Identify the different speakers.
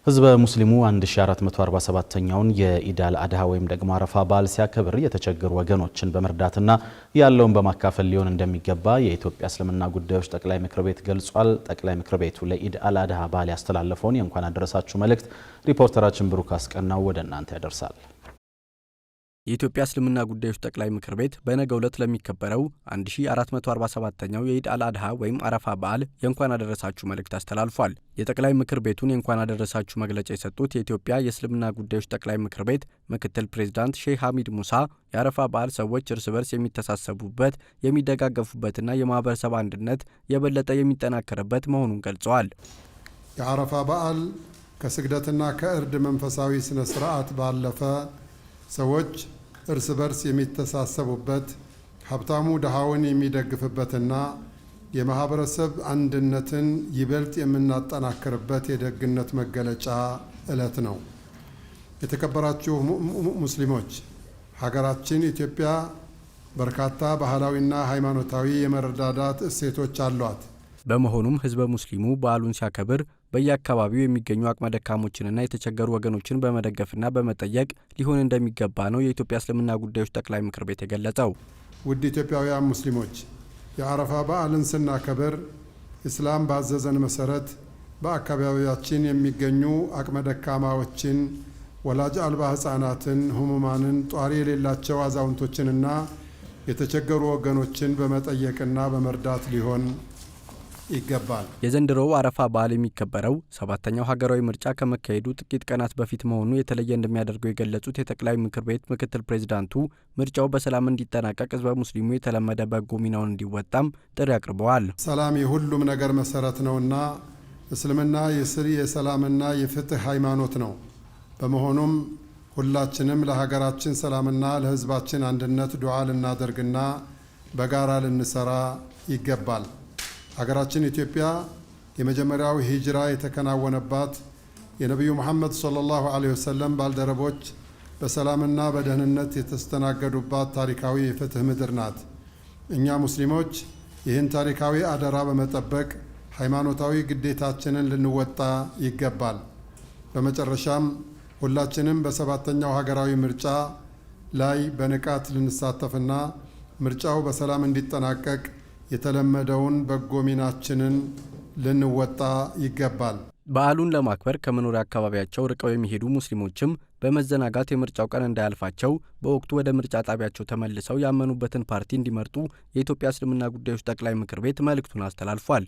Speaker 1: ህዝበ ሙስሊሙ 1447ኛውን የኢድ አል-አድሃ ወይም ደግሞ አረፋ በዓል ሲያከብር የተቸገሩ ወገኖችን በመርዳትና ያለውን በማካፈል ሊሆን እንደሚገባ የኢትዮጵያ እስልምና ጉዳዮች ጠቅላይ ምክር ቤት ገልጿል። ጠቅላይ ምክር ቤቱ ለኢድ አል-አድሃ በዓል ያስተላለፈውን የእንኳን አደረሳችሁ መልእክት ሪፖርተራችን ብሩክ አስቀናው ወደ እናንተ ያደርሳል።
Speaker 2: የኢትዮጵያ እስልምና ጉዳዮች ጠቅላይ ምክር ቤት በነገው ዕለት ለሚከበረው 1447ኛው የኢድ አል-አድሃ ወይም አረፋ በዓል የእንኳን አደረሳችሁ መልእክት አስተላልፏል። የጠቅላይ ምክር ቤቱን የእንኳን አደረሳችሁ መግለጫ የሰጡት የኢትዮጵያ የእስልምና ጉዳዮች ጠቅላይ ምክር ቤት ምክትል ፕሬዝዳንት ሼህ ሐሚድ ሙሳ የአረፋ በዓል ሰዎች እርስ በርስ የሚተሳሰቡበት፣ የሚደጋገፉበትና የማህበረሰብ አንድነት የበለጠ የሚጠናከርበት መሆኑን ገልጸዋል።
Speaker 3: የአረፋ በዓል ከስግደትና ከእርድ መንፈሳዊ ስነ ስርዓት ባለፈ ሰዎች እርስ በርስ የሚተሳሰቡበት፣ ሀብታሙ ድሃውን የሚደግፍበትና የማህበረሰብ አንድነትን ይበልጥ የምናጠናክርበት የደግነት መገለጫ ዕለት ነው። የተከበራችሁ ሙስሊሞች፣ ሀገራችን ኢትዮጵያ በርካታ ባህላዊና ሃይማኖታዊ የመረዳዳት እሴቶች አሏት።
Speaker 2: በመሆኑም ህዝበ ሙስሊሙ በዓሉን ሲያከብር በየአካባቢው የሚገኙ አቅመ ደካሞችንና የተቸገሩ ወገኖችን በመደገፍና በመጠየቅ ሊሆን እንደሚገባ ነው የኢትዮጵያ እስልምና ጉዳዮች ጠቅላይ ምክር ቤት የገለጸው።
Speaker 3: ውድ ኢትዮጵያውያን ሙስሊሞች፣ የአረፋ በዓልን ስናከብር እስላም ባዘዘን መሰረት በአካባቢያችን የሚገኙ አቅመ ደካማዎችን፣ ወላጅ አልባ ህፃናትን፣ ህሙማንን፣ ጧሪ የሌላቸው አዛውንቶችንና የተቸገሩ ወገኖችን በመጠየቅና በመርዳት ሊሆን ይገባል።
Speaker 2: የዘንድሮው አረፋ በዓል የሚከበረው 7ኛው ሀገራዊ ምርጫ ከመካሄዱ ጥቂት ቀናት በፊት መሆኑ የተለየ እንደሚያደርገው የገለጹት የጠቅላይ ምክር ቤት ምክትል ፕሬዝዳንቱ ምርጫው በሰላም እንዲጠናቀቅ ህዝበ ሙስሊሙ የተለመደ በጎ ሚናውን እንዲወጣም ጥሪ አቅርበዋል።
Speaker 3: ሰላም የሁሉም ነገር መሰረት ነውና እስልምና የሰላምና የፍትህ ሃይማኖት ነው። በመሆኑም ሁላችንም ለሀገራችን ሰላምና ለህዝባችን አንድነት ዱዓ ልናደርግና በጋራ ልንሰራ ይገባል። ሀገራችን ኢትዮጵያ የመጀመሪያው ሂጅራ የተከናወነባት የነቢዩ መሐመድ ሰለላሁ ዐለይሂ ወሰለም ባልደረቦች በሰላምና በደህንነት የተስተናገዱባት ታሪካዊ የፍትህ ምድር ናት። እኛ ሙስሊሞች ይህን ታሪካዊ አደራ በመጠበቅ ሃይማኖታዊ ግዴታችንን ልንወጣ ይገባል። በመጨረሻም ሁላችንም በ7ኛው ሀገራዊ ምርጫ ላይ በንቃት ልንሳተፍና ምርጫው በሰላም እንዲጠናቀቅ የተለመደውን በጎ ሚናችንን ልንወጣ ይገባል።
Speaker 2: በዓሉን ለማክበር ከመኖሪያ አካባቢያቸው ርቀው የሚሄዱ ሙስሊሞችም በመዘናጋት የምርጫው ቀን እንዳያልፋቸው በወቅቱ ወደ ምርጫ ጣቢያቸው ተመልሰው ያመኑበትን ፓርቲ እንዲመርጡ የኢትዮጵያ እስልምና ጉዳዮች ጠቅላይ ምክር ቤት መልእክቱን አስተላልፏል።